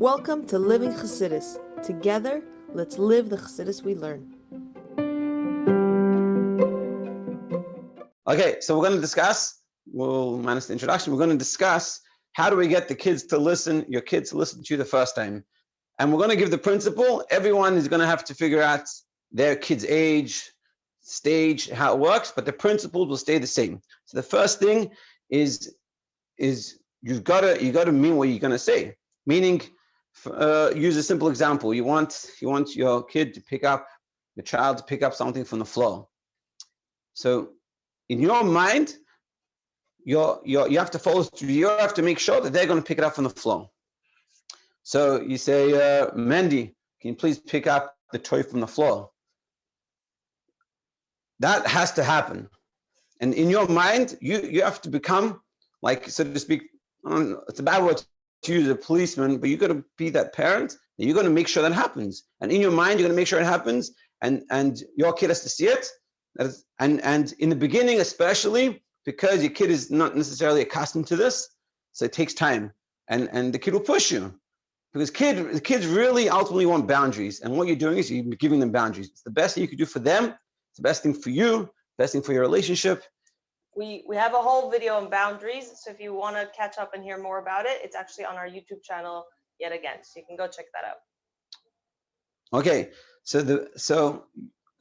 Welcome to Living Chassidus. Together, let's live the Chassidus we learn. Okay, so we're going to discuss, well, minus the introduction, we're going to discuss how do we get the kids to listen, your kids to listen to you the first time. And we're going to give the principle. Everyone is going to have to figure out their kid's age, stage, how it works, but the principles will stay the same. So the first thing is you've got to mean what you're going to say. Meaning, use a simple example. You want your kid to pick up, your child to pick up something from the floor. So in your mind, you have to follow through. You have to make sure that they're going to pick it up from the floor. So you say, Mandy, can you please pick up the toy from the floor? That has to happen. And in your mind, you have to become, like, so to speak, it's a bad word to use, a policeman, but you've got to be that parent, and you're going to make sure that happens. And in your mind, you're going to make sure it happens, and your kid has to see it. And in the beginning, especially, because your kid is not necessarily accustomed to this, so it takes time. And the kid will push you. Because the kids really ultimately want boundaries. And what you're doing is you're giving them boundaries. It's the best thing you could do for them. It's the best thing for you, best thing for your relationship. We have a whole video on boundaries. So if you want to catch up and hear more about it, it's actually on our YouTube channel yet again. So you can go check that out. Okay. So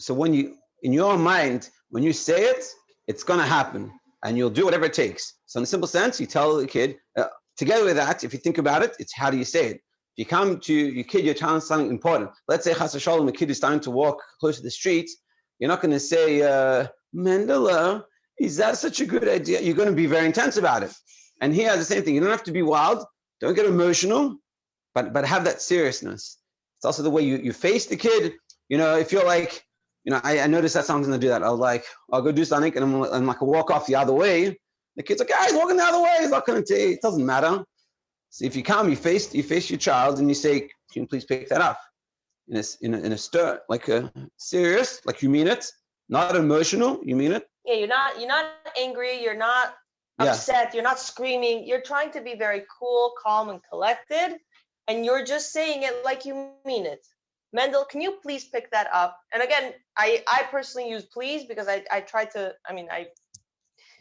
when you, in your mind, when you say it, it's going to happen. And you'll do whatever it takes. So in a simple sense, you tell the kid, together with that, if you think about it, it's how do you say it? If you come to your kid, you're telling something important. Let's say, Chas v'shalom, the kid is starting to walk close to the street. You're not going to say, Mendele, is that such a good idea? You're going to be very intense about it. And here, the same thing. You don't have to be wild. Don't get emotional, but have that seriousness. It's also the way you face the kid. You know, if you're like, you know, I noticed that someone's going to do that. I'll go do something, and I'm like, walk off the other way. The kid's like, he's walking the other way. He's not going to take it. It doesn't matter. So if you come, you face your child, and you say, "Can you please pick that up?" In a stir, like a serious, like you mean it, not emotional. You mean it. Yeah, you're not angry. You're not upset. You're not screaming. You're trying to be very cool, calm, and collected, and you're just saying it like you mean it. Mendel, can you please pick that up? And again, I personally use please because I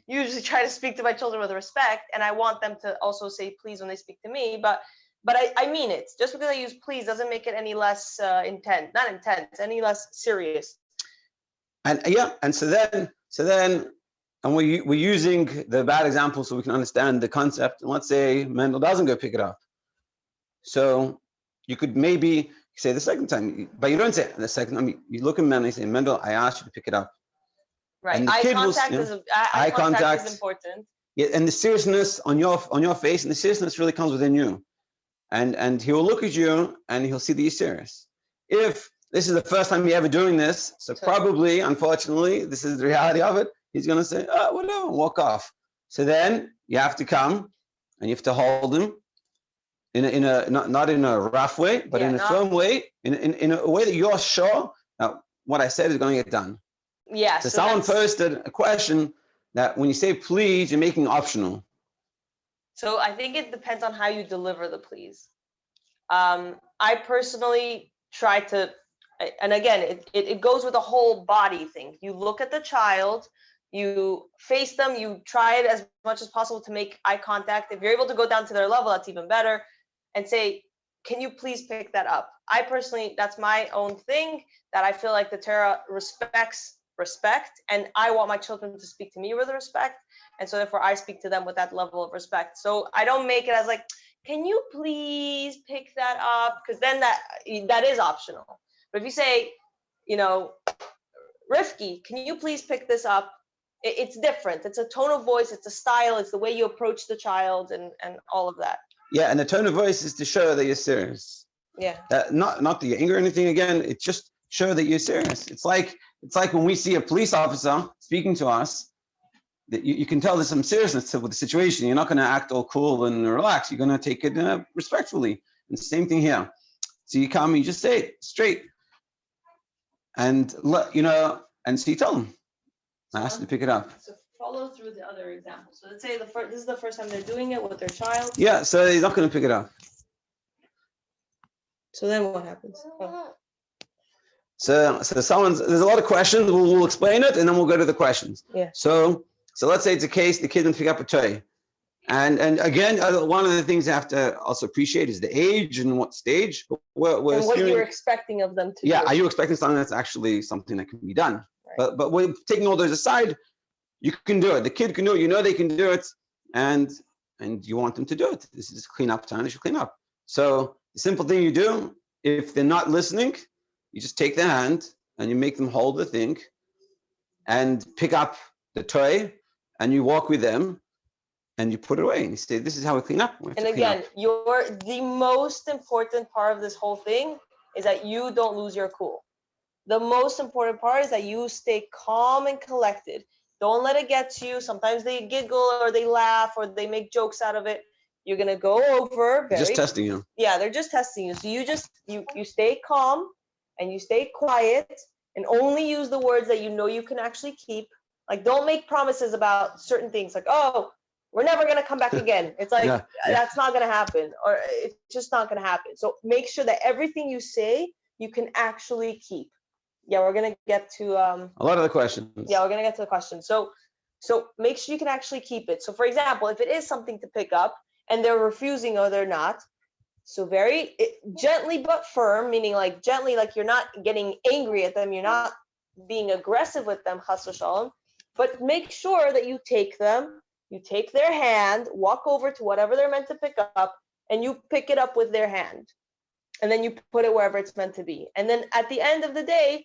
usually try to speak to my children with respect, and I want them to also say please when they speak to me, but I mean it. Just because I use please doesn't make it any less any less serious. And so then we're using the bad example so we can understand the concept. And let's say Mendel doesn't go pick it up. So you could maybe say the second time, but you don't say it the second time. You look at Mendel and you say, Mendel, I asked you to pick it up. Right. Eye contact is important. Yeah, and the seriousness on your face, and the seriousness really comes within you. And he will look at you and he'll see that you're serious. If this is the first time you're ever doing this, so probably, unfortunately, this is the reality of it, he's gonna say, whatever, walk off. So then you have to come and you have to hold him in a not in a rough way, but in a firm way, in a way that you're sure that what I said is gonna get done. Yeah. So someone posted a question that when you say please, you're making optional. So I think it depends on how you deliver the please. I personally try to, and again, it goes with the whole body thing. You look at the child, you face them, you try it as much as possible to make eye contact. If you're able to go down to their level, that's even better. And say, can you please pick that up? I personally, that's my own thing that I feel like the Torah respects respect, and I want my children to speak to me with respect, and so therefore I speak to them with that level of respect. So I don't make it as like, can you please pick that up, because then that is optional. But if you say, you know, Rifki, can you please pick this up, it's different. It's a tone of voice, it's a style, it's the way you approach the child, and all of that. Yeah, and the tone of voice is to show that you're serious. Yeah. Not the anger or anything. Again, it's just show that you're serious. It's like when we see a police officer speaking to us, that you can tell there's some seriousness with the situation. You're not going to act all cool and relaxed. You're going to take it respectfully. And the same thing here. So you come, you just say it straight, and and so you tell them, I asked you to pick it up. So follow through the other examples. So let's say this is the first time they're doing it with their child. Yeah, so he's not going to pick it up. So then what happens? So there's a lot of questions. We'll explain it and then we'll go to the questions. Yeah. So let's say it's a case the kid didn't pick up a toy. And again, one of the things you have to also appreciate is the age and what stage. We're And what assuming, you're expecting of them to do. are you expecting something that's actually something that can be done? Right. But we're taking all those aside, you can do it. The kid can do it. You know they can do it, and you want them to do it. This is cleanup time. They should clean up. So the simple thing you do, if they're not listening, you just take their hand and you make them hold the thing, and pick up the toy, and you walk with them. And you put it away and you say, this is how we clean up. And again, the most important part of this whole thing is that you don't lose your cool. The most important part is that you stay calm and collected. Don't let it get to you. Sometimes they giggle or they laugh or they make jokes out of it. You're going to go over. Just testing you. Yeah, they're just testing you. So you stay calm and you stay quiet and only use the words that you know you can actually keep. Like, don't make promises about certain things like, oh, we're never going to come back again. It's like, that's not going to happen, or it's just not going to happen. So make sure that everything you say, you can actually keep. Yeah, we're going to get to a lot of the questions. Yeah, we're going to get to the questions. So make sure you can actually keep it. So for example, if it is something to pick up and they're refusing or they're not, so very gently but firm, meaning like gently, like you're not getting angry at them, you're not being aggressive with them, chas v'shalom, but make sure that you take them. You take their hand, walk over to whatever they're meant to pick up, and you pick it up with their hand. And then you put it wherever it's meant to be. And then at the end of the day,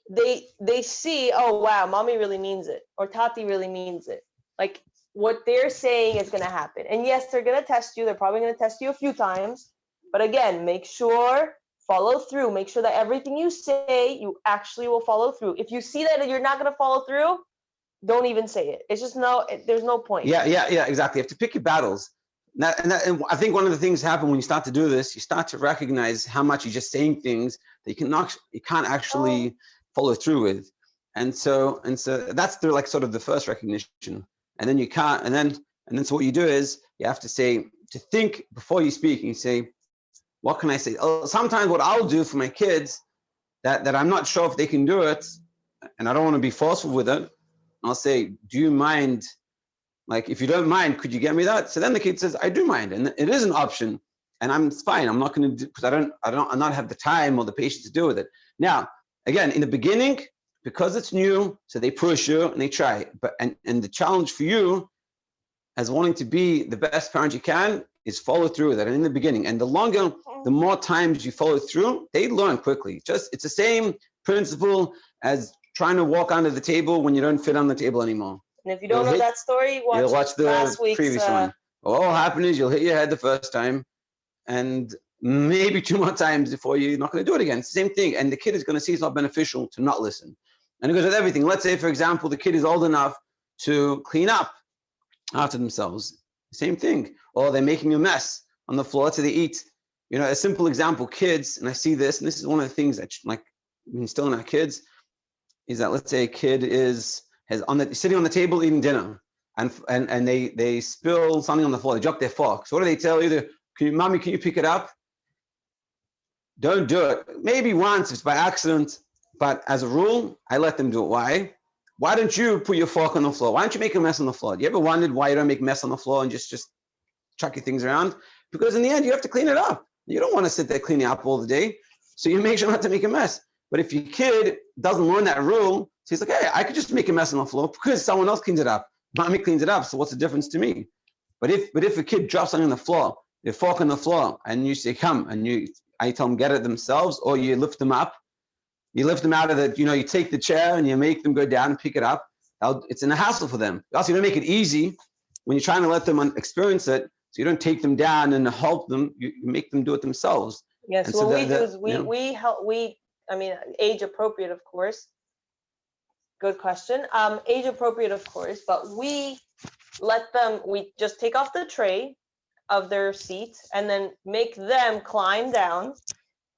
they see, oh, wow, mommy really means it, or tati really means it. Like, what they're saying is going to happen. And yes, they're going to test you. They're probably going to test you a few times. But again, make sure, follow through. Make sure that everything you say, you actually will follow through. If you see that you're not going to follow through, don't even say it. It's just there's no point. Yeah, exactly. You have to pick your battles. And I think one of the things happen when you start to do this, you start to recognize how much you're just saying things that you can't actually follow through with. And so that's like sort of the first recognition. And then you can't, and then so what you do is you have to think before you speak, and you say, what can I say? Sometimes what I'll do for my kids that I'm not sure if they can do it, and I don't want to be forceful with it, I'll say, do you mind, like, if you don't mind, could you get me that? So then the kid says, I do mind. And it is an option. And I'm fine. I'm not going to do, because I not have the time or the patience to deal with it. Now, again, in the beginning, because it's new, so they push you and they try. And the challenge for you as wanting to be the best parent you can is follow through with it. And in the beginning, and the more times you follow through, they learn quickly. It's the same principle as trying to walk onto the table when you don't fit on the table anymore. And if you don't know that story, watch the last week's previous one. What will happen is you'll hit your head the first time, and maybe 2 more times before you're not going to do it again. It's the same thing. And the kid is going to see it's not beneficial to not listen. And it goes with everything. Let's say, for example, the kid is old enough to clean up after themselves. Same thing. Or they're making a mess on the floor to they eat. You know, a simple example, kids, and I see this, and this is one of the things that like instill in our kids, is that let's say a kid sitting on the table eating dinner, and they spill something on the floor, they drop their fork. So what do they tell you? Mommy, can you pick it up? Don't do it. Maybe once, if it's by accident, but as a rule, I let them do it. Why? Why don't you put your fork on the floor? Why don't you make a mess on the floor? Do you ever wondered why you don't make a mess on the floor and just chuck your things around? Because in the end, you have to clean it up. You don't want to sit there cleaning up all the day. So you make sure not to make a mess. But if your kid doesn't learn that rule, so he's like, hey, I could just make a mess on the floor because someone else cleans it up. Mommy cleans it up, so what's the difference to me? But if a kid drops something on the floor, their fork on the floor, and you say, come, and I tell them get it themselves, or you lift them up. You lift them out of you take the chair and you make them go down and pick it up. It's a hassle for them. Also, you don't make it easy when you're trying to let them experience it. So you don't take them down and help them. You make them do it themselves. Yes, what we do is we help. Age appropriate, of course. Good question. Age appropriate, of course, but we just take off the tray of their seat and then make them climb down,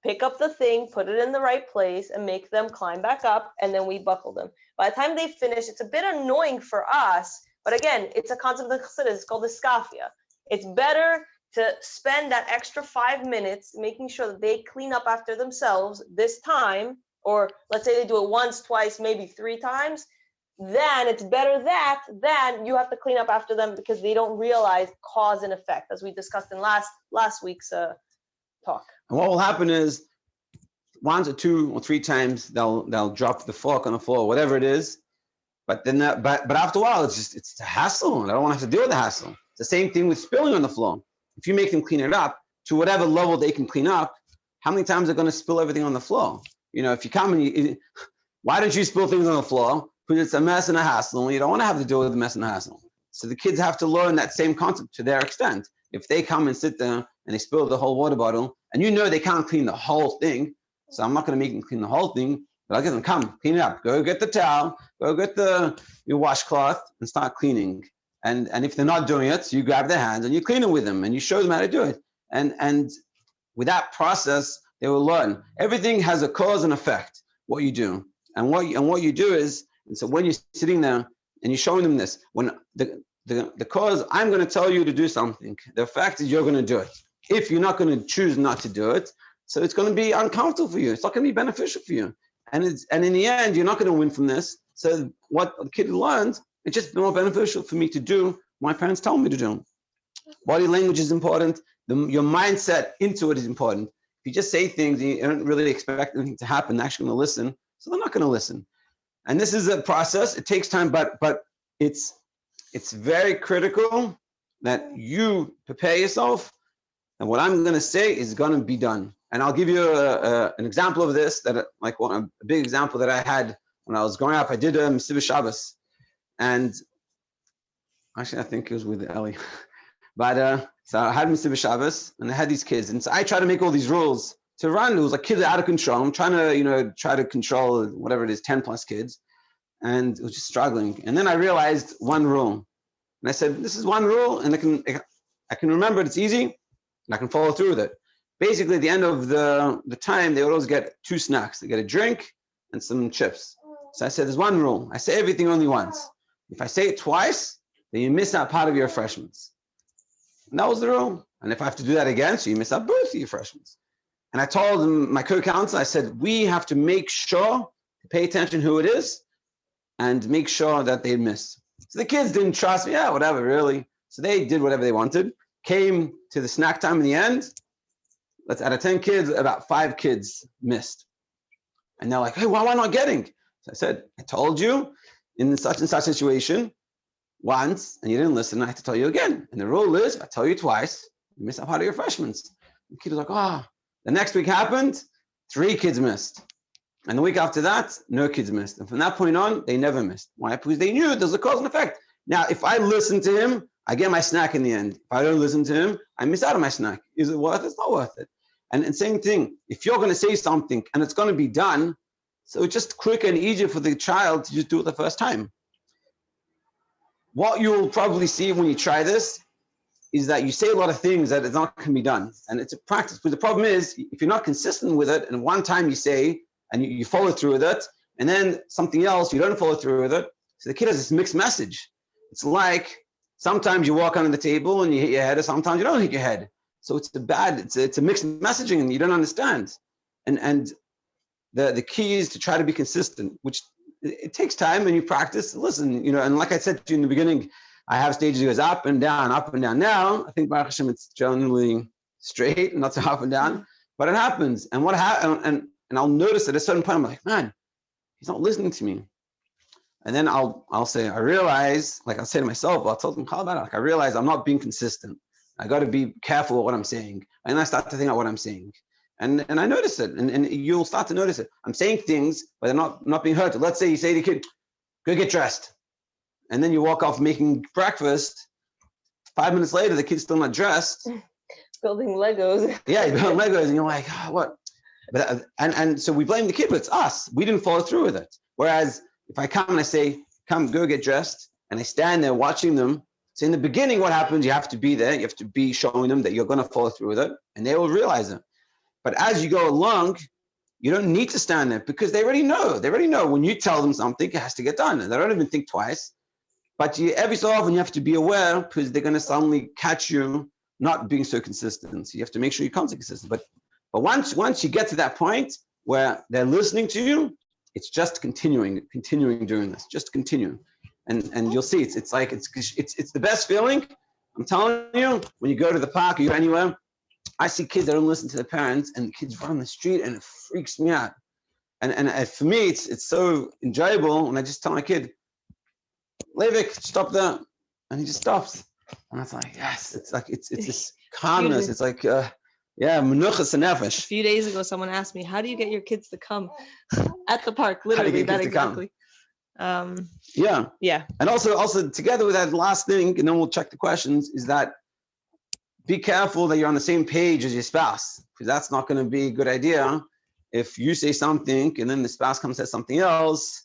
pick up the thing, put it in the right place, and make them climb back up, and then we buckle them. By the time they finish, it's a bit annoying for us, but again, it's a concept of the Chassidus. It's called the skafia. It's better to spend that extra 5 minutes making sure that they clean up after themselves this time, or let's say they do it once, twice, maybe 3 times, then it's better that than you have to clean up after them because they don't realize cause and effect, as we discussed in last week's talk. And what will happen is 1 or 2 or 3 times they'll drop the fork on the floor, whatever it is. But then but after a while, it's a hassle. I don't want to have to deal with the hassle. It's the same thing with spilling on the floor. If you make them clean it up to whatever level they can clean up, how many times are going to spill everything on the floor? If you come and why don't you spill things on the floor? Because it's a mess and a hassle, and you don't want to have to deal with the mess and the hassle. So the kids have to learn that same concept to their extent. If they come and sit there and they spill the whole water bottle, and they can't clean the whole thing, so I'm not going to make them clean the whole thing, but I'll get them, come, clean it up. Go get the towel, go get your washcloth and start cleaning. And if they're not doing it, so you grab their hands and you clean it with them and you show them how to do it. And with that process, they will learn. Everything has a cause and effect, what you do. And what you do is, and so when you're sitting there and you're showing them this, when the cause, I'm going to tell you to do something. The fact is you're going to do it. If you're not going to choose not to do it, so it's going to be uncomfortable for you. It's not going to be beneficial for you. And in the end, you're not going to win from this. So what the kid learns, it's just more beneficial for me to do what my parents tell me to do. Body language is important. Your mindset into it is important. If you just say things and you don't really expect anything to happen, they're actually going to listen. So they're not going to listen. And this is a process. It takes time, but it's very critical that you prepare yourself. And what I'm going to say is going to be done. And I'll give you an example of this, a big example that I had when I was growing up. I did Mesiva Shabbos. And actually, I think it was with Ellie. But so I had Mesiva Shabbos, and I had these kids. And so I tried to make all these rules to run. It was like kids out of control. I'm trying to, try to control whatever it is, 10 plus kids. And it was just struggling. And then I realized one rule. And I said, this is one rule, and I can remember it. It's easy, and I can follow through with it. Basically, at the end of the time, they would always get 2 snacks. They get a drink and some chips. So I said, there's one rule. I say everything only once. If I say it twice, then you miss out part of your refreshments. And that was the rule. And if I have to do that again, so you miss out both of your refreshments. And I told them, my co-counsel, I said, we have to make sure to pay attention who it is and make sure that they miss. So the kids didn't trust me. Yeah, whatever, really. So they did whatever they wanted. Came to the snack time in the end. Out of 10 kids, about 5 kids missed. And they're like, hey, why am I not getting? So I said, I told you in such and such situation once, and you didn't listen. I have to tell you again. And the rule is, if I tell you twice, you miss out part of your refreshments. The kid was like, The next week happened, 3 kids missed. And the week after that, no kids missed. And from that point on, they never missed. Why? Because they knew there's a cause and effect. Now, if I listen to him, I get my snack in the end. If I don't listen to him, I miss out on my snack. Is it worth it? It's not worth it. And same thing, if you're going to say something and it's going to be done, so it's just quicker and easier for the child to just do it the first time. What you'll probably see when you try this is that you say a lot of things that it's not going to be done. And it's a practice. But the problem is, if you're not consistent with it, and one time you say, and you follow through with it, and then something else, you don't follow through with it, so the kid has this mixed message. It's like sometimes you walk under the table and you hit your head, or sometimes you don't hit your head. So it's a mixed messaging and you don't understand. And the key is to try to be consistent, which it takes time and you practice. Listen, and like I said to you in the beginning, I have stages that goes up and down, up and down. Now, I think Baruch Hashem, it's generally straight, not so up and down, but it happens. And what happens, and I'll notice at a certain point, I'm like, man, he's not listening to me. And then I'll say, I realize, like I'll say to myself, I'll tell them, how about it? Like I realize I'm not being consistent. I got to be careful with what I'm saying. And I start to think about what I'm saying. And I notice it, and you'll start to notice it. I'm saying things, but they're not being heard. Let's say you say to the kid, go get dressed. And then you walk off making breakfast. 5 minutes later, the kid's still not dressed. Building Legos. Yeah, you build Legos, and you're like, what? But and so we blame the kid, but it's us. We didn't follow through with it. Whereas if I come and I say, come, go get dressed, and I stand there watching them. So in the beginning, what happens? You have to be there. You have to be showing them that you're going to follow through with it, and they will realize it. But as you go along, you don't need to stand there because they already know. They already know when you tell them something, it has to get done. And they don't even think twice. But every so often, you have to be aware because they're going to suddenly catch you not being so consistent. So you have to make sure you come to consistent. But once you get to that point where they're listening to you, it's just continuing doing this, just continuing, and you'll see it's like it's the best feeling. I'm telling you, when you go to the park or you go anywhere, I see kids that don't listen to their parents, and the kids run the street, and it freaks me out. And for me, it's so enjoyable when I just tell my kid, Leivik, stop there, and he just stops, and it's like, yes, it's like it's this calmness. It's like menuchas nefesh. A few days ago, someone asked me, "How do you get your kids to come at the park?" How do you Literally, get that kids to come? exactly. Yeah. And also together with that last thing, and then we'll check the questions, is that be careful that you're on the same page as your spouse, because that's not going to be a good idea. If you say something and then the spouse comes and says something else,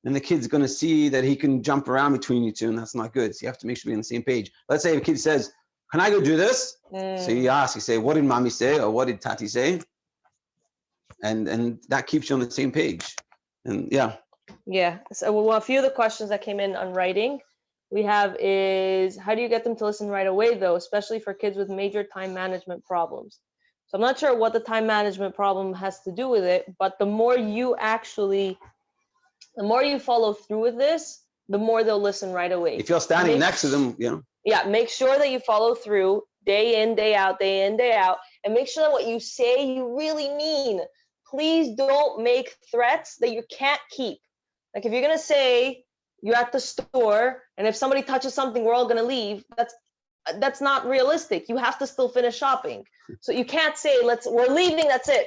then the kid's going to see that he can jump around between you two, and that's not good. So you have to make sure you're on the same page. Let's say a kid says, "Can I go do this?" So you ask, you say, "What did mommy say?" or "What did Tati say?" And that keeps you on the same page. And Yeah. So a few of the questions that came in on writing we have is, how do you get them to listen right away, though, especially for kids with major time management problems? So I'm not sure what the time management problem has to do with it, but the more you follow through with this, the more they'll listen right away. if you're standing next to them, Yeah, make sure that you follow through day in, day out, and make sure that what you say you really mean. Please don't make threats that you can't keep. Like if you're gonna say you're at the store and if somebody touches something, we're all gonna leave. That's not realistic. You have to still finish shopping. So you can't say we're leaving, that's it.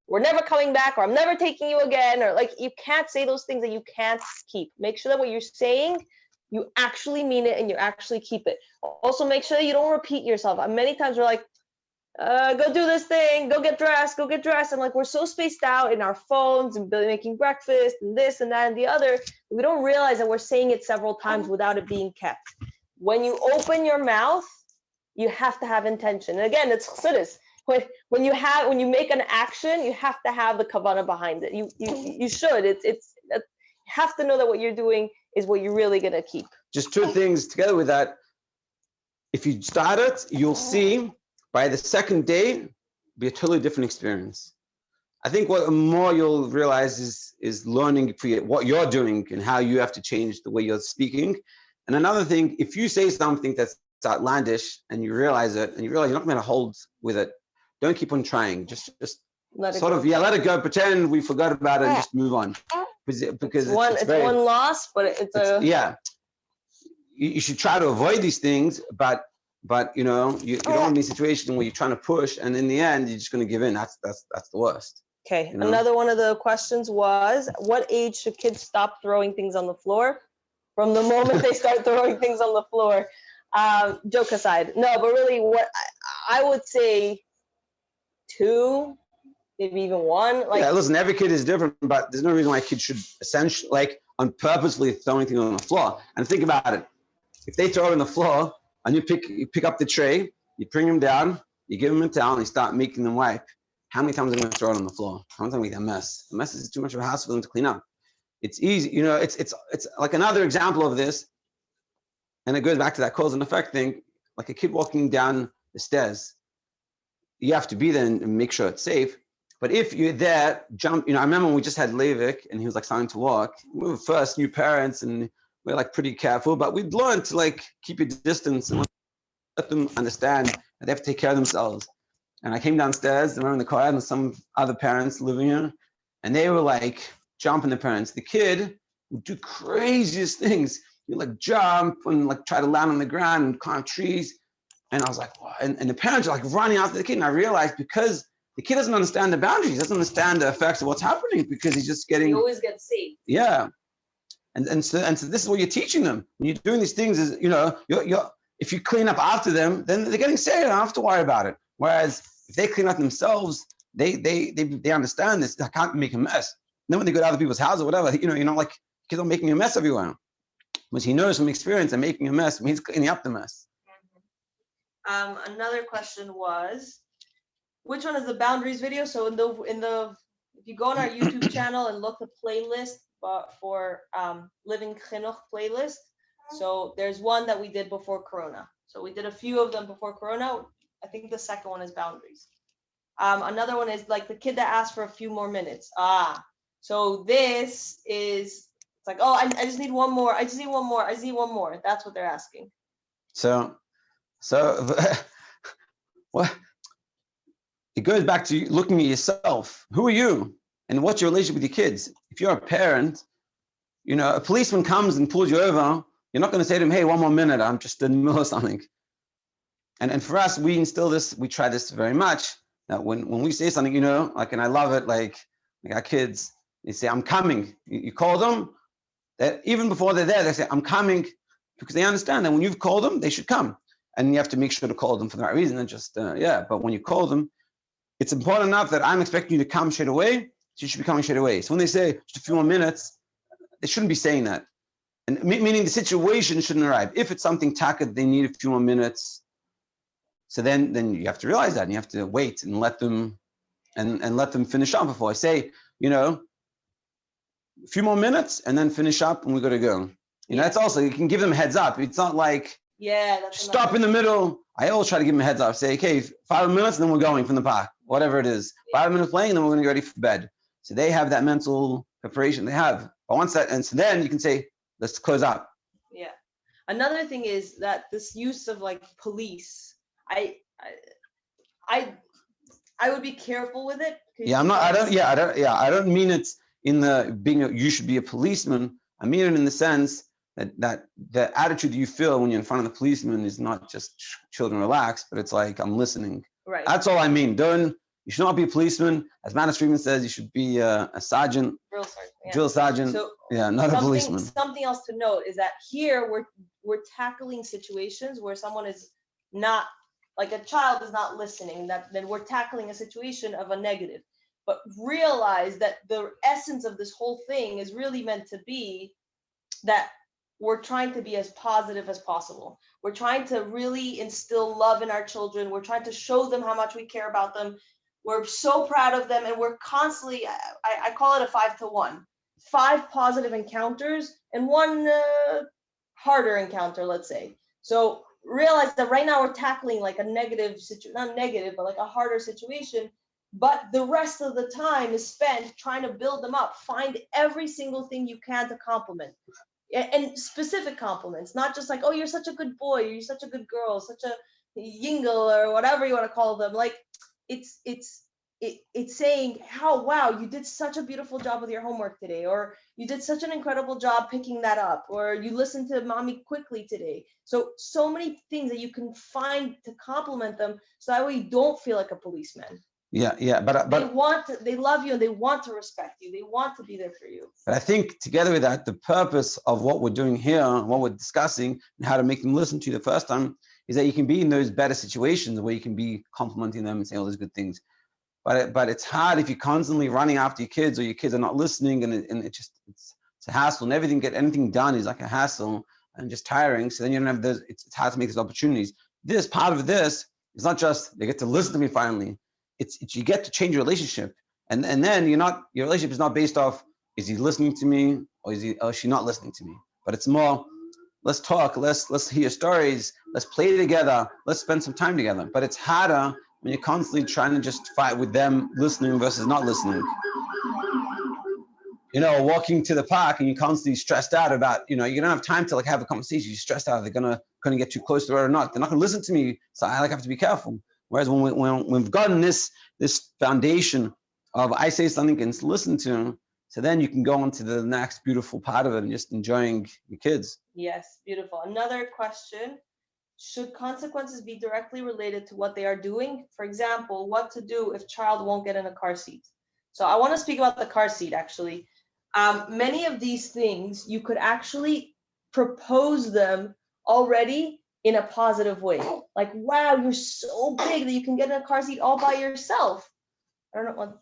We're never coming back, or I'm never taking you again, or like you can't say those things that you can't keep. Make sure that what you're saying, you actually mean it and you actually keep it. Also, make sure that you don't repeat yourself. Many times we're like, go do this thing, go get dressed. And like we're so spaced out in our phones and making breakfast and this and that and the other, we don't realize that we're saying it several times without it being kept. When you open your mouth, you have to have intention. And again, it's chassidus. When you make an action, you have to have the kavanah behind it. You should. You have to know that what you're doing is what you're really gonna keep. Just two things together with that. If you start it, you'll see by the second day be a totally different experience. I think what more you'll realize is learning what you're doing and how you have to change the way you're speaking. And another thing, if you say something that's outlandish and you realize it, and you realize you're not going to hold with it, don't keep on trying. Just let it go. Pretend we forgot about it and just move on. Because it's one loss, but you should try to avoid these things, but you don't want to be in a situation where you're trying to push, and in the end you're just going to give in. That's the worst. Okay. Another one of the questions was, what age should kids stop throwing things on the floor? From the moment they start throwing things on the floor. Joke aside, no, but really, what I would say 2, maybe even 1. Listen, every kid is different, but there's no reason why a kid should essentially purposely throwing things on the floor. And think about it: if they throw it on the floor and you pick up the tray, you bring them down, you give them a towel, and you start making them wipe, how many times are they going to throw it on the floor? How many times are they make a mess? The mess is too much of a hassle for them to clean up. It's easy, it's like another example of this, and it goes back to that cause and effect thing. Like a kid walking down the stairs, you have to be there and make sure it's safe. But if you're there, jump. I remember when we just had Leivik and he was starting to walk. We were first new parents and we were pretty careful, but we'd learned to keep your distance and let them understand that they have to take care of themselves. And I came downstairs, and we were in the car, and some other parents living here, and they were jumping the parents. The kid would do craziest things. He'd jump and try to land on the ground and climb trees. And I was like, wow. And the parents are running after the kid. And I realized because the kid doesn't understand the boundaries, doesn't understand the effects of what's happening, because he's just getting. He always gets safe. Yeah. And so this is what you're teaching them. When you're doing these things is, if you clean up after them, then they're getting safe. They don't have to worry about it. Whereas if they clean up themselves, they understand this. They can't make a mess. Then when they go to other people's houses or whatever, kids are making a mess everywhere. But he knows from experience that making a mess means cleaning up the mess. Another question was, which one is the boundaries video? So if you go on our YouTube channel and look the playlist for Living Chinuch playlist, so there's one that we did before Corona. So we did a few of them before Corona. I think the second one is boundaries. Another one is like the kid that asked for a few more minutes. So this is, it's like, oh, I just need one more. I just need one more. I just need one more. That's what they're asking. So what? It goes back to looking at yourself. Who are you? And what's your relationship with your kids? If you're a parent, you know, a policeman comes and pulls you over, you're not going to say to him, hey, one more minute, I'm just in the middle of something. And for us, we instill this, we try this very much, that when we say something, you know, like, and I love it, like our kids, they say, I'm coming. You call them, that even before they're there, they say, I'm coming, because they understand that when you've called them, they should come. And you have to make sure to call them for the right reason, and just, but when you call them, it's important enough that I'm expecting you to come straight away, so you should be coming straight away. So when they say just a few more minutes, they shouldn't be saying that. And meaning the situation shouldn't arrive. If it's something taka, they need a few more minutes. So then you have to realize that, and you have to wait and let them and let them finish up before I say, you know, a few more minutes and then finish up and we're going to go. You know, that's also, you can give them a heads up. It's not like stop in the middle. I always try to give them a heads up. Say, okay, 5 minutes and then we're going from the park, whatever it is. 5 minutes playing and then we're going to get ready for bed. So they have that mental preparation they have. But once that, and so then you can say, let's close up. Yeah. Another thing is that this use of like police, I would be careful with it. Yeah, I don't mean it in the being you should be a policeman. I mean it in the sense that the attitude you feel when you're in front of the policeman is not just children relax, but it's like, I'm listening. Right. That's all I mean. You should not be a policeman. As Manas Friedman says, you should be a sergeant. Drill sergeant. Yeah. Drill sergeant. So not a policeman. Something else to note is that here we're tackling situations where someone is not, like a child is not listening, then we're tackling a situation of a negative. But realize that the essence of this whole thing is really meant to be that we're trying to be as positive as possible. We're trying to really instill love in our children. We're trying to show them how much we care about them. We're so proud of them, and we're constantly, I call it a 5-to-1. 5 positive encounters and 1 harder encounter, let's say. So realize that right now we're tackling like a negative situation, not negative, but like a harder situation. But the rest of the time is spent trying to build them up. Find every single thing you can to compliment. And specific compliments, not just like, oh, you're such a good boy, you're such a good girl, such a yingle, or whatever you want to call them. Like it's saying, how, wow, you did such a beautiful job with your homework today, or you did such an incredible job picking that up, or you listened to mommy quickly today. So many things that you can find to compliment them, so that way you don't feel like a policeman. Yeah, but they love you and they want to respect you. They want to be there for you. But I think together with that, the purpose of what we're doing here, what we're discussing, and how to make them listen to you the first time, is that you can be in those better situations where you can be complimenting them and saying all those good things. But it's hard if you're constantly running after your kids, or your kids are not listening, and it's a hassle, and anything done is like a hassle and just tiring. So then you don't have those. It's hard to make those opportunities. This part of this is not just they get to listen to me finally. It's you get to change your relationship, and then your relationship is not based off, is he listening to me, or is she not listening to me? But it's more, let's talk, let's hear stories, let's play together, let's spend some time together. But it's harder when you're constantly trying to just fight with them listening versus not listening. You know, walking to the park and you're constantly stressed out about, you don't have time to like have a conversation. You're stressed out. They're gonna get too close to it or not. They're not gonna listen to me. So I have to be careful. Whereas when we've gotten this foundation of I say something and listen to, so then you can go on to the next beautiful part of it and just enjoying your kids. Yes, beautiful. Another question: should consequences be directly related to what they are doing? For example, what to do if child won't get in a car seat? So I want to speak about the car seat actually. Many of these things you could actually propose them already in a positive way. Like, wow, you're so big that you can get in a car seat all by yourself. I don't know what,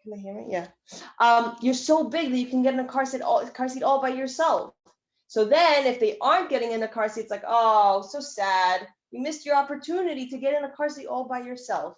can they hear me? Yeah. You're so big that you can get in a car seat all by yourself. So then if they aren't getting in a car seat, it's like, oh, so sad. You missed your opportunity to get in a car seat all by yourself,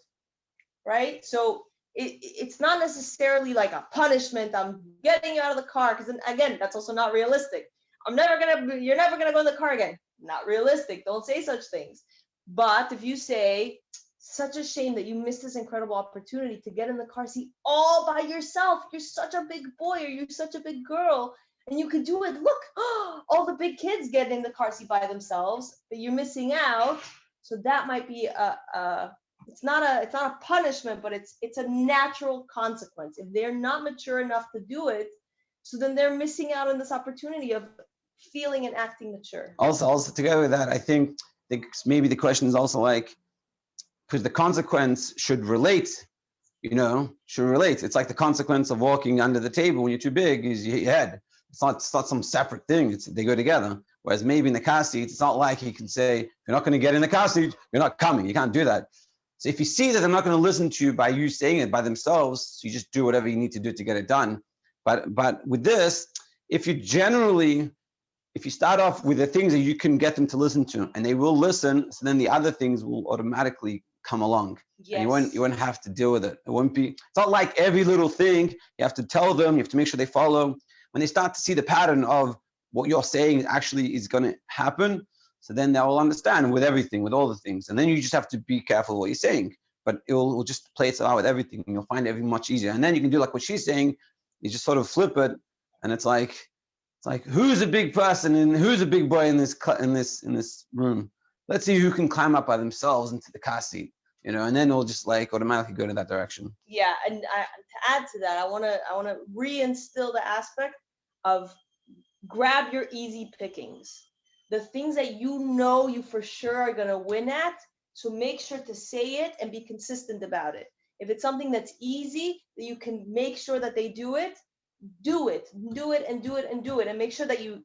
right? So it's not necessarily like a punishment. I'm getting you out of the car, because then again, that's also not realistic. You're never gonna go in the car again. not realistic. Don't say such things. But if you say, such a shame that you missed this incredible opportunity to get in the car seat all by yourself. You're such a big boy, or you're such a big girl, and you could do it. Look, all the big kids get in the car seat by themselves, but you're missing out. So that might be it's not a punishment, but it's a natural consequence. If they're not mature enough to do it, so then they're missing out on this opportunity of feeling and acting mature. Also together with that, I think maybe the question is also like, because the consequence should relate, should relate. It's like the consequence of walking under the table when you're too big is your head. It's not some separate thing. They go together. Whereas maybe in the car seat, it's not like he can say, if you're not going to get in the car seat, you're not coming. You can't do that. So if you see that they're not going to listen to you by you saying it by themselves, so you just do whatever you need to do to get it done. But with this, if you start off with the things that you can get them to listen to, and they will listen, so then the other things will automatically come along. Yes. And you won't have to deal with it. It won't be, it's not like every little thing you have to tell them, you have to make sure they follow. When they start to see the pattern of what you're saying actually is going to happen, so then they will understand with everything, with all the things. And then you just have to be careful what you're saying, but it will just play it out with everything, and you'll find everything much easier. And then you can do like what she's saying, you just sort of flip it, and it's like who's a big person and who's a big boy in this room? Let's see who can climb up by themselves into the car seat, and then we'll just like automatically go to that direction. Yeah, and to add to that, I want to reinstill the aspect of grab your easy pickings, the things that you for sure are gonna win at. So make sure to say it and be consistent about it. If it's something that's easy that you can make sure that they do it, and make sure that you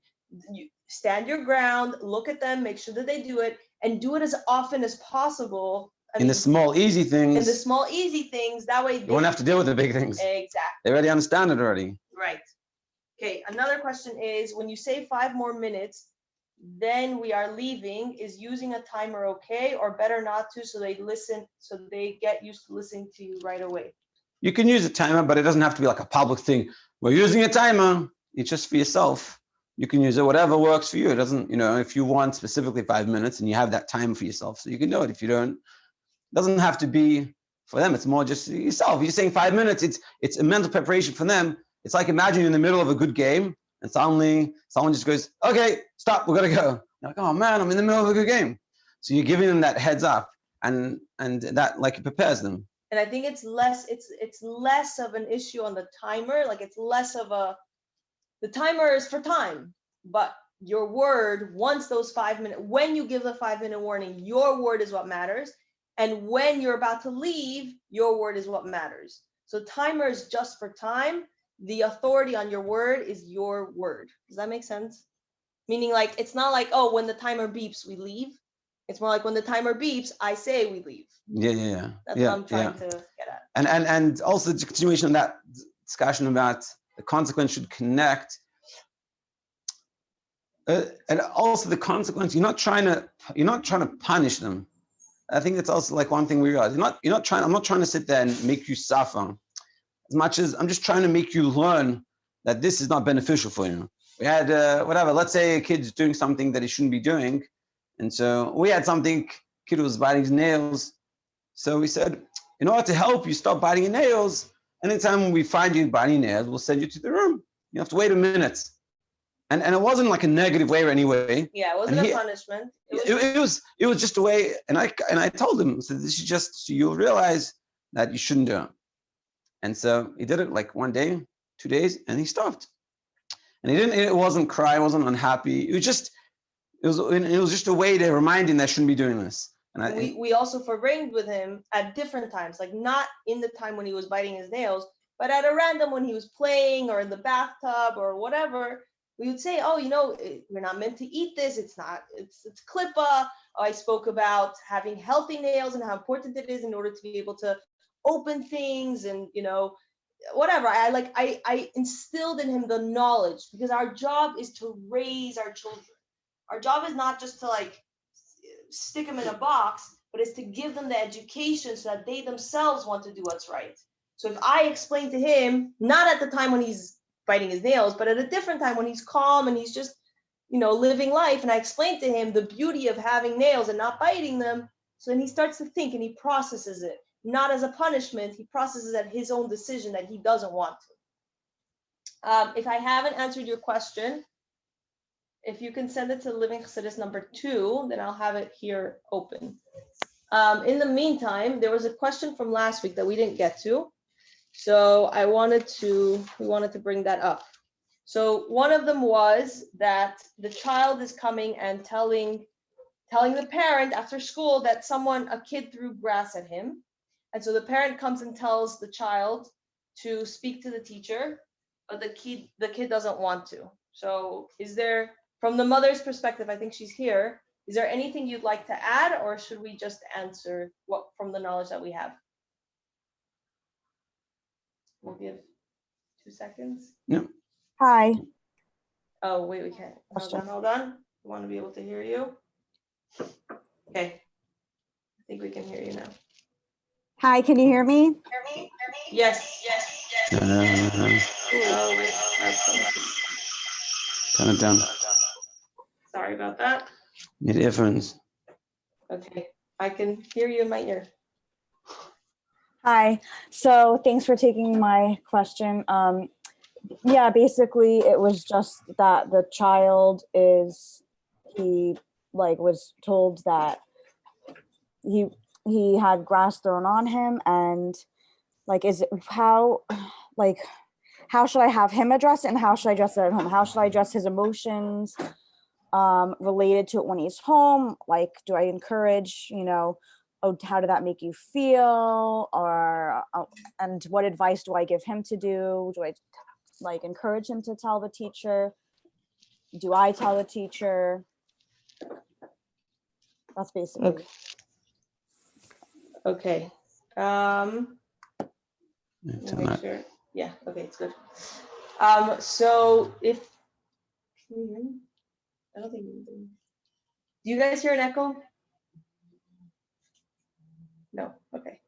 stand your ground, look at them, make sure that they do it, and do it as often as possible. The small easy things. In the small easy things, that way you won't have to deal with the big things. Exactly. They already understand it already. Right. Okay, another question is, when you say 5 more minutes, then we are leaving, is using a timer okay, or better not to, so they get used to listening to you right away? You can use a timer, but it doesn't have to be like a public thing. We're using a timer. It's just for yourself. You can use it, whatever works for you. It doesn't, if you want specifically 5 minutes and you have that time for yourself, so you can do it. If you don't, it doesn't have to be for them. It's more just yourself. You're saying 5 minutes. It's a mental preparation for them. It's like imagine you're in the middle of a good game and suddenly someone just goes, okay, stop, we're gonna go. You're like, oh man, I'm in the middle of a good game. So you're giving them that heads up, and that like it prepares them. And I think it's less of an issue on the timer. Like it's less of the timer is for time, but your word, once those 5 minutes, when you give the 5 minute warning, your word is what matters. And when you're about to leave, your word is what matters. So timer is just for time. The authority on your word is your word. Does that make sense? Meaning like, it's not like, oh, when the timer beeps, we leave. It's more like when the timer beeps, I say we leave. Yeah. That's what I'm trying to get at. And also the continuation of that discussion about the consequence should connect. And also the consequence, you're not trying to punish them. I think that's also like one thing we realize. I'm not trying to sit there and make you suffer as much as I'm just trying to make you learn that this is not beneficial for you. We had let's say a kid's doing something that he shouldn't be doing. And so we had kid was biting his nails. So we said, in order to help you stop biting your nails, anytime we find you biting nails, we'll send you to the room. You have to wait a minute. And it wasn't like a negative way or any way. Yeah, it wasn't a punishment. It was just a way. And I told him, so this is just so you'll realize that you shouldn't do it. And so he did it like 1 day, 2 days, and he stopped. And it wasn't cry, wasn't unhappy. It was just a way to remind him that I shouldn't be doing this. And we also forgraved with him at different times, like not in the time when he was biting his nails, but at a random when he was playing or in the bathtub or whatever, we would say, oh, you're not meant to eat this. It's klippa. I spoke about having healthy nails and how important it is in order to be able to open things and, whatever. I instilled in him the knowledge, because our job is to raise our children. Our job is not just to like stick them in a box, but it's to give them the education so that they themselves want to do what's right. So if I explain to him, not at the time when he's biting his nails, but at a different time when he's calm and he's just living life. And I explained to him the beauty of having nails and not biting them. So then he starts to think and he processes it, not as a punishment. He processes at his own decision that he doesn't want to. If I haven't answered your question, if you can send it to Living Chassidus number 2, then I'll have it here open. In the meantime, there was a question from last week that we didn't get to. So we wanted to bring that up. So one of them was that the child is coming and telling the parent after school that a kid threw grass at him. And so the parent comes and tells the child to speak to the teacher, but the kid doesn't want to. So is there, from the mother's perspective, I think she's here, is there anything you'd like to add, or should we just answer what from the knowledge that we have? We'll give 2 seconds. No. Hi. Oh, wait, we can't. Hold on. I want to be able to hear you. Okay. I think we can hear you now. Hi, can you hear me? Yes. Oh, wait. Turn it down. Sorry about that. Need earphones. Okay. I can hear you in my ear. Hi. So thanks for taking my question. Yeah, basically it was just that the child was told that he had grass thrown on him, and how should I have him address it, and how should I address it at home? How should I address his emotions related to it when he's home? Like, do I encourage, oh, how did that make you feel? And what advice do I give him to do? Do I encourage him to tell the teacher? Do I tell the teacher? That's basically. Okay. Make sure. Yeah. Okay, it's good. So can you hear me? I don't think you do. Do you guys hear an echo? No. Okay.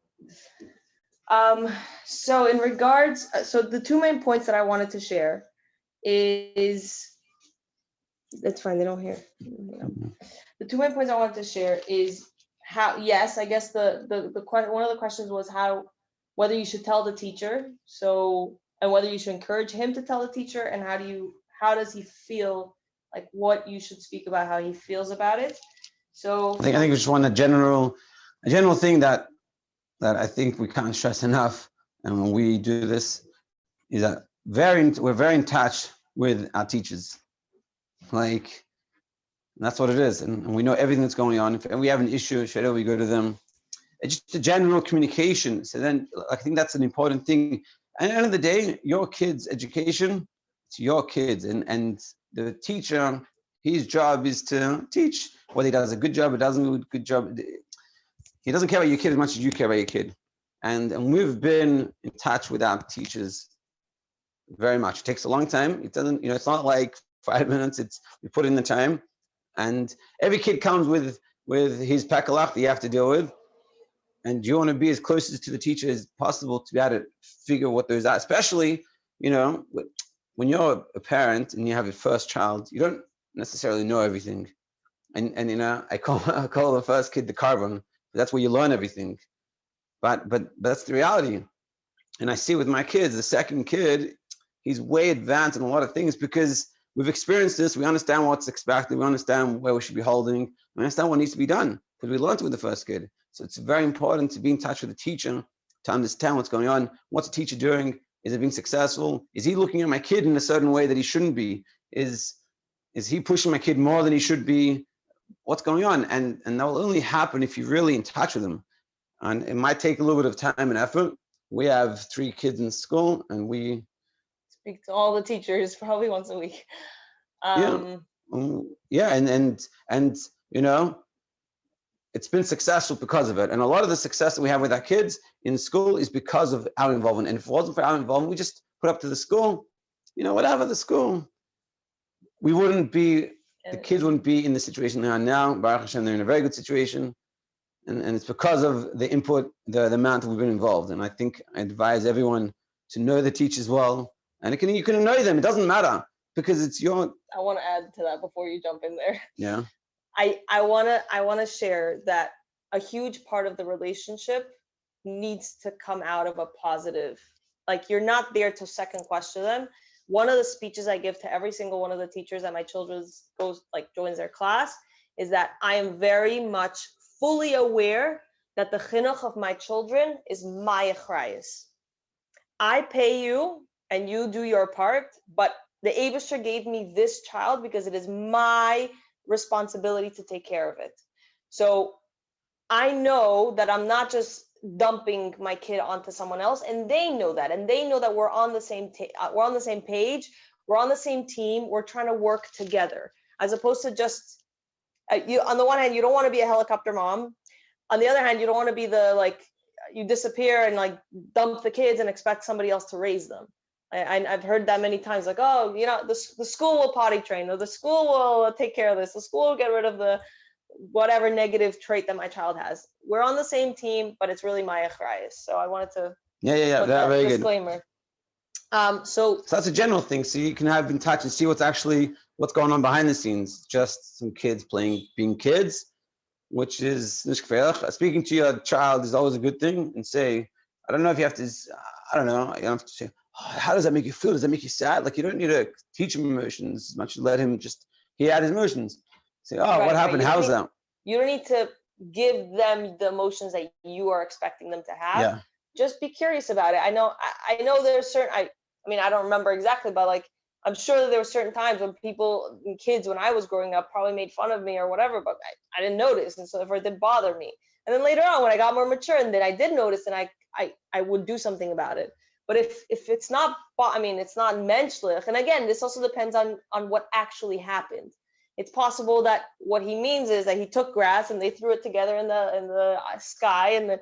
So in regards, so the 2 main points that I wanted to share is, that's fine, they don't hear. The 2 main points I wanted to share is how, yes, I guess one of the questions was whether you should tell the teacher, and whether you should encourage him to tell the teacher, and how does he feel, like what you should speak about, how he feels about it. So I think we just want a general thing that I think we can't stress enough, and when we do this, is that we're very in touch with our teachers. Like, that's what it is, and we know everything that's going on. If we have an issue, straight away we go to them. It's just a general communication. So then, I think that's an important thing. At the end of the day, your kids' education, it's your kids, and the teacher, his job is to teach. Whether he does a good job or doesn't do a good job, he doesn't care about your kid as much as you care about your kid. And we've been in touch with our teachers very much. It takes a long time. It doesn't, it's not like 5 minutes. We put in the time, and every kid comes with his pakalach that you have to deal with. And you want to be as close to the teacher as possible to be able to figure what those are, especially, when you're a parent and you have your first child, you don't necessarily know everything. And I call the first kid the carbon. That's where you learn everything. But that's the reality. And I see with my kids, the second kid, he's way advanced in a lot of things because we've experienced this. We understand what's expected. We understand where we should be holding. We understand what needs to be done because we learned it with the first kid. So it's very important to be in touch with the teacher, to understand what's going on. What's the teacher doing? Is it being successful? Is he looking at my kid in a certain way that he shouldn't be? Is he pushing my kid more than he should be? What's going on? And that will only happen if you're really in touch with them. And it might take a little bit of time and effort. We have 3 kids in school, and we speak to all the teachers probably once a week. Yeah, and it's been successful because of it. And a lot of the success that we have with our kids in school is because of our involvement. And if it wasn't for our involvement, we just put up to the school, whatever the school, we wouldn't be, the kids wouldn't be in the situation they are now. Baruch Hashem, they're in a very good situation. And it's because of the input, the amount that we've been involved. And I think I advise everyone to know the teachers well. And you can annoy them. It doesn't matter. because it's your, I want to add to that before you jump in there. yeah. I wanna share that a huge part of the relationship needs to come out of a positive. Like, you're not there to second question them. One of the speeches I give to every single one of the teachers that my children joins their class is that I am very much fully aware that the chinuch of my children is my achrayus. I pay you and you do your part, but the Abisher gave me this child because it is my responsibility to take care of it. So I know that I'm not just dumping my kid onto someone else, and they know that, we're on the same we're on the same page, we're on the same team, we're trying to work together, as opposed to just you. On the one hand, you don't want to be a helicopter mom. On the other hand, you don't want to be the you disappear and dump the kids and expect somebody else to raise them. I've heard that many times, the school will potty train, or the school will take care of this, the school will get rid of the whatever negative trait that my child has. We're on the same team, but it's really my achrayus. So I wanted to Put that very disclaimer. Good. So that's a general thing. So you can have in touch and see what's going on behind the scenes. Just some kids being kids, which is speaking to your child is always a good thing. And say, I don't know if you have to. I don't know. You don't have to say, oh, how does that make you feel? Does that make you sad? You don't need to teach him emotions as much as let him he had his emotions. Say, oh, what happened? How's that? You don't need to give them the emotions that you are expecting them to have. Yeah. Just be curious about it. I know there's certain, I don't remember exactly, but I'm sure that there were certain times when kids, when I was growing up, probably made fun of me or whatever, but I didn't notice. And so therefore it didn't bother me. And then later on, when I got more mature and then I did notice, and I would do something about it. But if it's not, it's not menschlich. And again, this also depends on what actually happened. It's possible that what he means is that he took grass and they threw it together in the sky, and then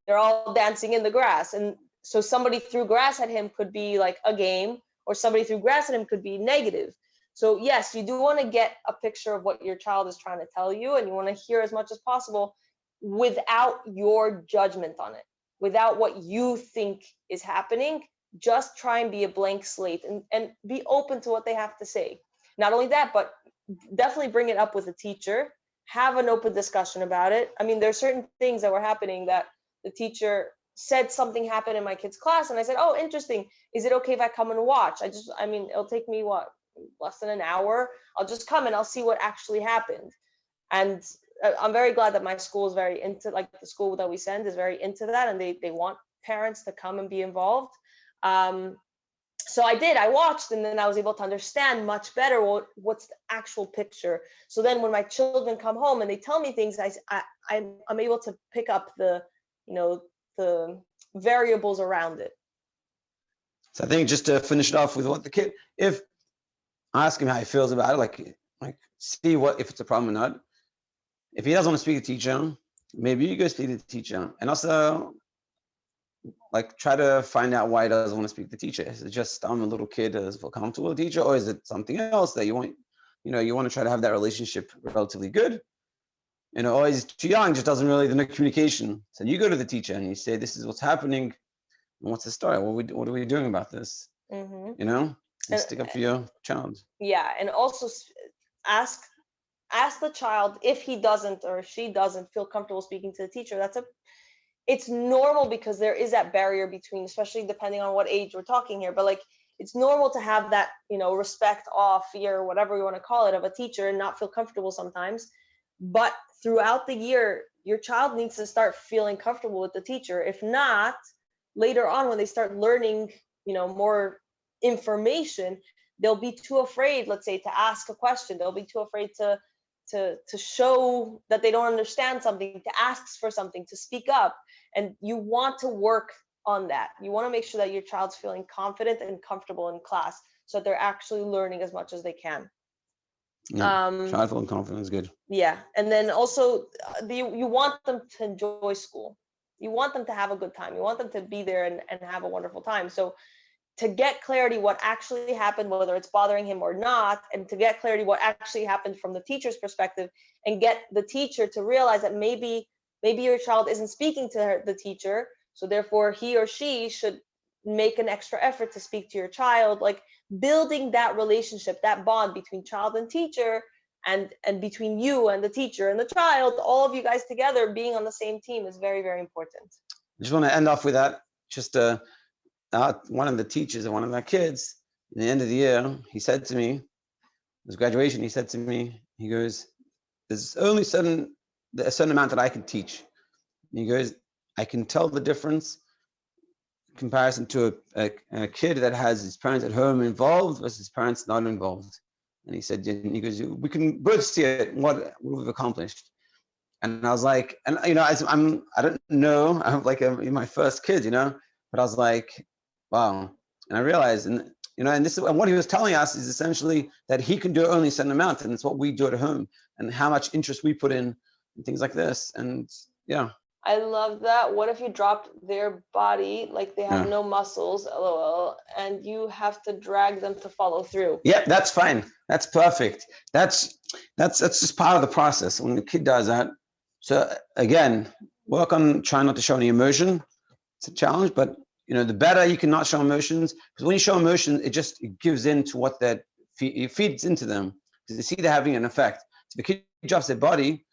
they're all dancing in the grass. And so somebody threw grass at him could be a game, or somebody threw grass at him could be negative. So yes, you do want to get a picture of what your child is trying to tell you, and you want to hear as much as possible without your judgment on it, without what you think is happening. Just try and be a blank slate and be open to what they have to say. Not only that, but definitely bring it up with a teacher, have an open discussion about it. There's certain things that were happening that the teacher said something happened in my kid's class, and I said, oh, interesting. Is it okay if I come and watch? It'll take me less than an hour. I'll just come and I'll see what actually happened. And I'm very glad that my school is very into, the school that we send is very into that, and they want parents to come and be involved. So I watched, and then I was able to understand much better what's the actual picture. So then when my children come home and they tell me things, I'm able to pick up the variables around it. So I think just to finish it off with what the kid, if ask him how he feels about it, see if it's a problem or not. If he doesn't want to speak to the teacher, maybe you go speak to the teacher, and also try to find out why he doesn't want to speak to the teacher. Is it just I'm a little kid doesn't feel comfortable with the teacher, or is it something else that you want? You want to try to have that relationship relatively good. Or he's too young, just doesn't really the communication. So you go to the teacher and you say, "This is what's happening. And what's the story? What are we doing about this?" Mm-hmm. And stick up for your child. Yeah, and also ask the child if he doesn't or if she doesn't feel comfortable speaking to the teacher. It's normal, because there is that barrier between, especially depending on what age we're talking here, but it's normal to have that, respect, awe, fear, whatever you want to call it, of a teacher, and not feel comfortable sometimes. But throughout the year, your child needs to start feeling comfortable with the teacher. If not, later on, when they start learning, more information, they'll be too afraid, let's say, to ask a question. They'll be too afraid to show that they don't understand something, to ask for something, to speak up. And you want to work on that. You want to make sure that your child's feeling confident and comfortable in class, so that they're actually learning as much as they can. Child feeling confident is good. Yeah. And then also you want them to enjoy school. You want them to have a good time. You want them to be there and have a wonderful time. So to get clarity what actually happened, whether it's bothering him or not, and to get clarity what actually happened from the teacher's perspective, and get the teacher to realize that maybe your child isn't speaking to the teacher, so therefore he or she should make an extra effort to speak to your child. Like building that relationship, that bond between child and teacher, and between you and the teacher and the child, all of you guys together being on the same team is very, very important. I just want to end off with that. Just one of the teachers of one of our kids, at the end of the year, he said to me, his graduation, he said to me, he goes, there's only a certain amount that I can teach. And he goes, I can tell the difference in comparison to a kid that has his parents at home involved versus his parents not involved. And he said, he goes, we can both see it, what we've accomplished. And I was like, and I don't know, I'm like my first kid, but I was like, wow. And I realized, and what he was telling us is essentially that he can do only a certain amount, and it's what we do at home, and how much interest we put in and things like this. And yeah. I love that. What if you dropped their body, like they have no muscles, LOL, and you have to drag them to follow through? Yeah, that's fine. That's perfect. That's just part of the process when the kid does that. So again, work on trying not to show any emotion. It's a challenge, but the better you can not show emotions, because when you show emotion, it gives into what it feeds into them, because they see they're having an effect. So if the kid drops their body,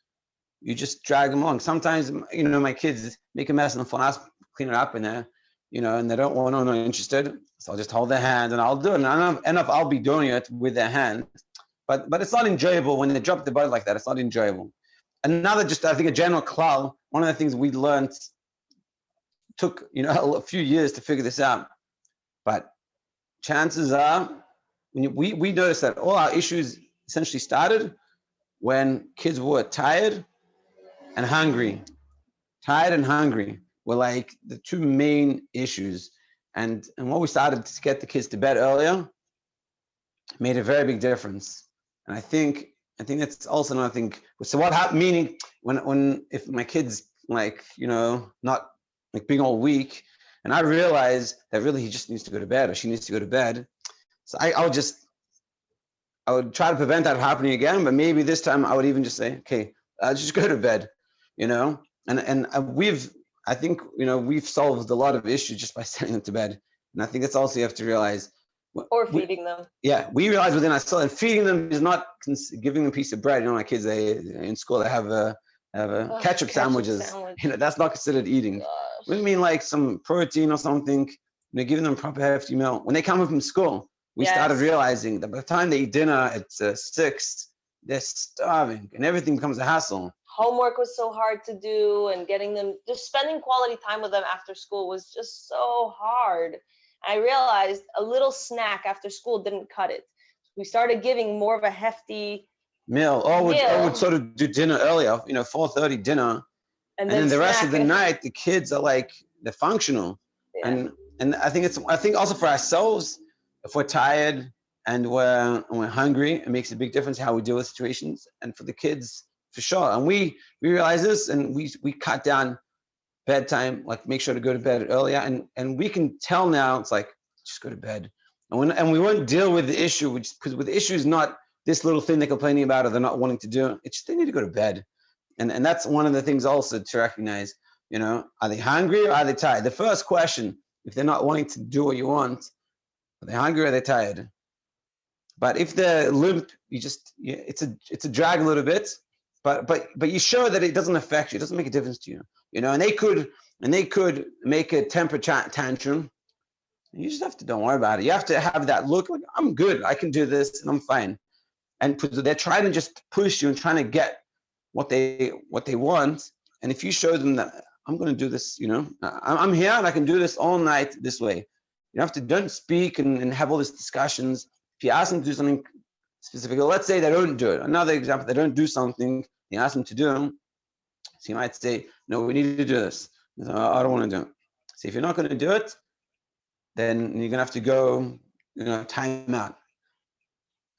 you just drag them along. Sometimes, my kids make a mess and I'll ask, clean it up in there, and they don't want to, not interested. So I'll just hold their hand and I'll do it. And I'll be doing it with their hand, but it's not enjoyable when they drop the body like that. It's not enjoyable. Another, I think a general klal, one of the things we learned, took, a few years to figure this out, but chances are, we noticed that all our issues essentially started when kids were tired and hungry. Tired and hungry were like the two main issues. And what we started to get the kids to bed earlier made a very big difference. And I think that's also another thing. So what happened, meaning if my kids not like being all weak, and I realize that really he just needs to go to bed or she needs to go to bed. So I would try to prevent that happening again, but maybe this time I would even just say, okay, just go to bed, and I think we've solved a lot of issues just by sending them to bed. And I think that's also, you have to realize. Or feeding them. Yeah, we realize within ourselves, and feeding them is not giving them a piece of bread. My kids, in school, they have ketchup sandwiches. That's not considered eating. Gosh. We mean like some protein or something, giving them proper hefty meal. When they come home from school, we started realizing that by the time they eat dinner at 6, they're starving and everything becomes a hassle. Homework was so hard to do, and getting them, just spending quality time with them after school was just so hard. I realized a little snack after school didn't cut it. We started giving more of a hefty meal. Or would sort of do dinner earlier, 4:30 dinner. And then the rest of the night, the kids are like, they're functional. Yeah. And I think also for ourselves, if we're tired and we're hungry, it makes a big difference how we deal with situations. And for the kids, for sure. And we realize this, and we cut down bedtime, like make sure to go to bed earlier. And we can tell now, it's like, just go to bed. And we won't deal with the issue, because with the issue is not this little thing they're complaining about or they're not wanting to do. It's just they need to go to bed. And that's one of the things also to recognize, are they hungry or are they tired? The first question, if they're not wanting to do what you want, are they hungry or are they tired? But if they're limp, it's a drag a little bit, but you show that it doesn't affect you. It doesn't make a difference to you, and they could make a temper tantrum. You just have to, don't worry about it. You have to have that look like, I'm good. I can do this and I'm fine. And they're trying to just push you and trying to get what they want. And if you show them that I'm going to do this, I'm here and I can do this all night this way. Don't speak and have all these discussions. If you ask them to do something specific, let's say they don't do it. Another example, they don't do something, you ask them to do them. So you might say, no, we need to do this. I don't want to do it. So if you're not going to do it, then you're going to have to go, time out.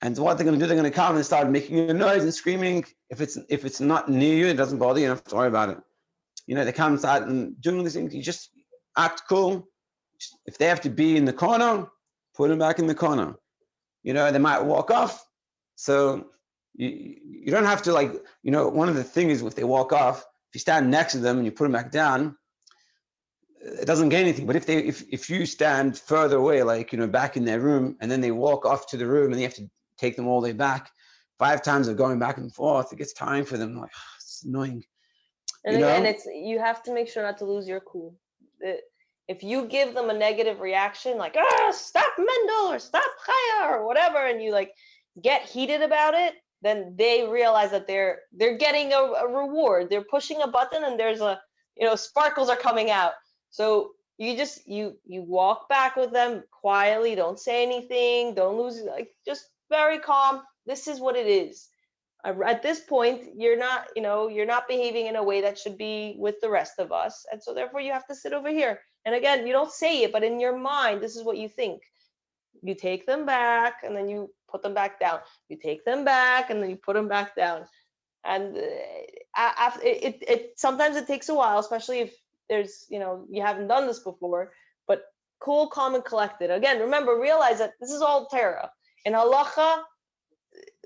And what they're going to do, they're going to come and start making a noise and screaming. If it's not near you, it doesn't bother you, you don't have to worry about it. They come and start and doing these things. You just act cool. If they have to be in the corner, put them back in the corner. They might walk off. So you don't have to one of the things is if they walk off, if you stand next to them and you put them back down, it doesn't gain anything. But if you stand further away, like, back in their room, and then they walk off to the room and you have to take them all the way back, 5 times of going back and forth, it gets tiring for them. Like, it's annoying. And again, you have to make sure not to lose your cool. If you give them a negative reaction, like, stop Mendel or stop Chaya or whatever, and you like get heated about it, then they realize that they're getting a reward. They're pushing a button and there's sparkles are coming out. So you just you walk back with them quietly, don't say anything, don't lose, like, just very calm. This is what it is. At this point, you're not behaving in a way that should be with the rest of us. And so therefore you have to sit over here. And again, you don't say it, but in your mind, this is what you think. You take them back and then you put them back down. You take them back and then you put them back down. And sometimes it takes a while, especially if there's, you haven't done this before, but cool, calm, and collected. Again, remember, realize that this is all Torah. In halacha,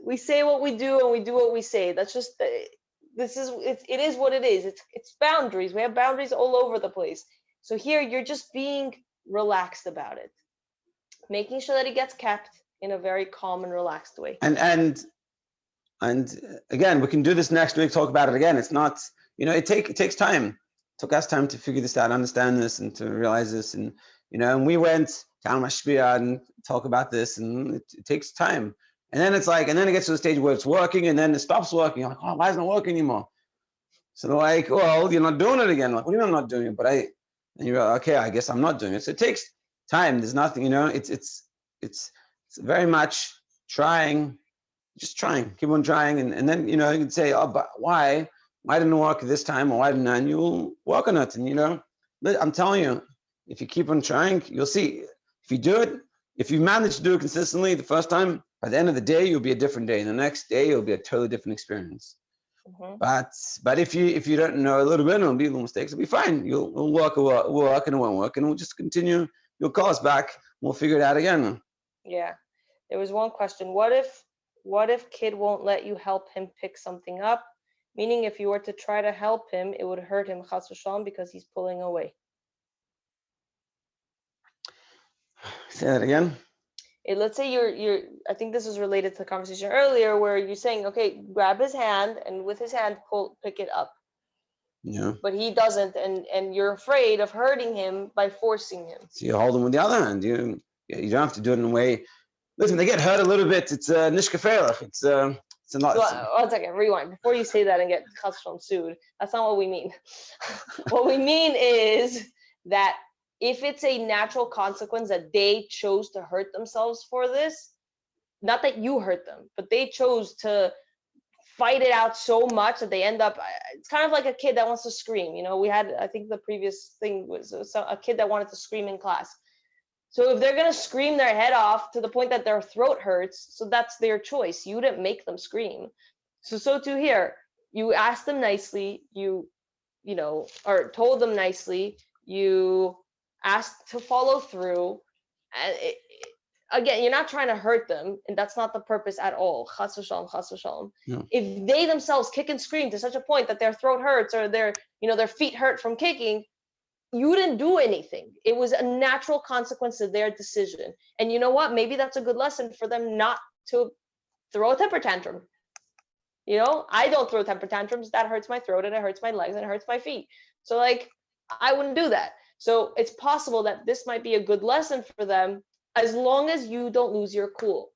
we say what we do and we do what we say. That's just, it is what it is. It's boundaries. We have boundaries all over the place. So here you're just being relaxed about it, making sure that it gets kept in a very calm and relaxed way. And again, we can do this next week, talk about it again. It's not, it takes time. It took us time to figure this out, understand this, and to realize this. And, and we went to Al Mashpia and talk about this, and it takes time. And then it's like, and then it gets to the stage where it's working, and then it stops working. You're like, oh, why isn't it working anymore? So they're like, well, you're not doing it again. Like, what do you mean I'm not doing it? But and you're like, okay, I guess I'm not doing it. So it takes time. There's nothing, it's very much trying, just trying, keep on trying. And then, you can say, oh, but why didn't it work this time? Or why didn't I? And you'll work on it. And, I'm telling you, if you keep on trying, you'll see. If you do it, if you manage to do it consistently the first time, by the end of the day, you'll be a different day. And the next day, it'll be a totally different experience. Mm-hmm. But if you don't know a little bit, it'll be little mistakes. It'll be fine. You'll work and it won't work, and we'll just continue. You'll call us back. We'll figure it out again. Yeah, there was one question. What if kid won't let you help him pick something up? Meaning, if you were to try to help him, it would hurt him, chas v'shalom, because he's pulling away. Say that again. Let's say you're. I think this is related to the conversation earlier, where you're saying, okay, grab his hand and with his hand pick it up. Yeah. But he doesn't, and you're afraid of hurting him by forcing him. So you hold him with the other hand. You don't have to do it in a way. Listen, they get hurt a little bit. It's nish gefährlich. It's a lot. So, 1 second, rewind before you say that and get chas v'shalom sued. That's not what we mean. What we mean is that if it's a natural consequence that they chose to hurt themselves for this, not that you hurt them, but they chose to fight it out so much that they end up, it's kind of like a kid that wants to scream. We had, I think the previous thing was a kid that wanted to scream in class. So if they're going to scream their head off to the point that their throat hurts, so that's their choice. You didn't make them scream. So too here, you asked them nicely, or told them nicely, you asked to follow through, and again, you're not trying to hurt them, and that's not the purpose at all. Chas v'shalom, chas v'shalom. Yeah. If they themselves kick and scream to such a point that their throat hurts or their feet hurt from kicking, you didn't do anything. It was a natural consequence of their decision. And you know what? Maybe that's a good lesson for them not to throw a temper tantrum. I don't throw temper tantrums. That hurts my throat and it hurts my legs and it hurts my feet. So I wouldn't do that. So it's possible that this might be a good lesson for them, as long as you don't lose your cool,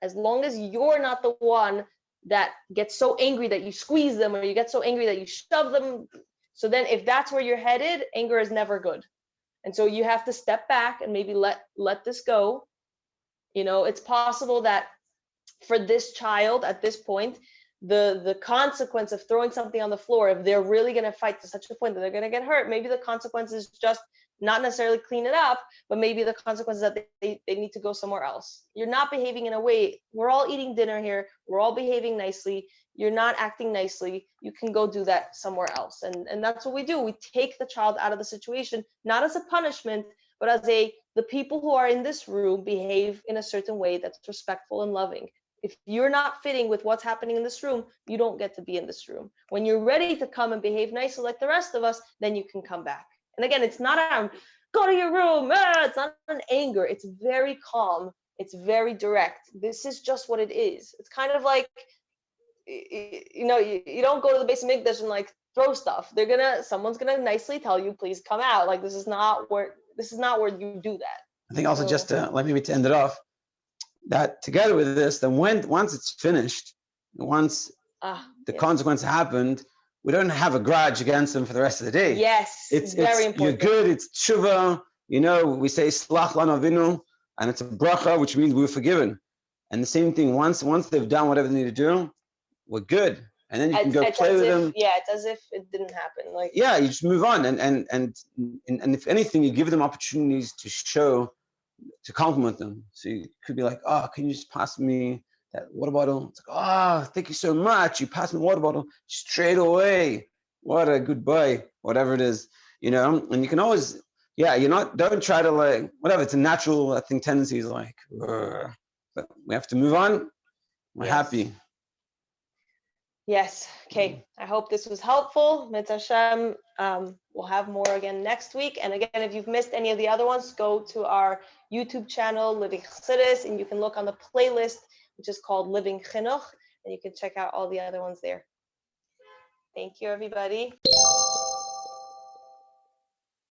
as long as you're not the one that gets so angry that you squeeze them or you get so angry that you shove them. So then if that's where you're headed, anger is never good. And so you have to step back and maybe let this go. It's possible that for this child at this point, the consequence of throwing something on the floor, if they're really going to fight to such a point that they're going to get hurt, maybe the consequence is just not necessarily clean it up, but maybe the consequence is that they need to go somewhere else. You're not behaving in a way, we're all eating dinner here, we're all behaving nicely, you're not acting nicely, you can go do that somewhere else. And that's what we do. We take the child out of the situation, not as a punishment, but as the people who are in this room behave in a certain way that's respectful and loving. If you're not fitting with what's happening in this room, you don't get to be in this room. When you're ready to come and behave nicely like the rest of us, then you can come back. And again, it's not go to your room. It's not an anger. It's very calm. It's very direct. This is just what it is. It's kind of like, you know, you don't go to the base of Mikdash and like throw stuff. Someone's gonna nicely tell you, please come out. Like, this is not where you do that. I think also just to, like, maybe to end it off, that together with this, then once it's finished, once the consequence happened, we don't have a grudge against them for the rest of the day. Yes, it's very important. You're good. It's tshuva. You know, we say slach lanu avinu, and it's a bracha, which means we were forgiven. And the same thing, once they've done whatever they need to do, we're good. And then you can go play with them. Yeah, it's as if it didn't happen. Like, yeah, you just move on, and if anything, you give them opportunities to compliment them. So you could be like, oh, can you just pass me that water bottle? It's like, oh, thank you so much. You passed me the water bottle straight away. What a good boy, whatever it is, you know. And you can always, don't try to, like, whatever. It's a natural, I think, tendency is like, but we have to move on. We're happy. Yes. Okay. I hope this was helpful. Mitzvah Hashem. We'll have more again next week. And again, if you've missed any of the other ones, go to our YouTube channel, Living Chassidus, and you can look on the playlist, which is called Living Chinuch, and you can check out all the other ones there. Thank you, everybody.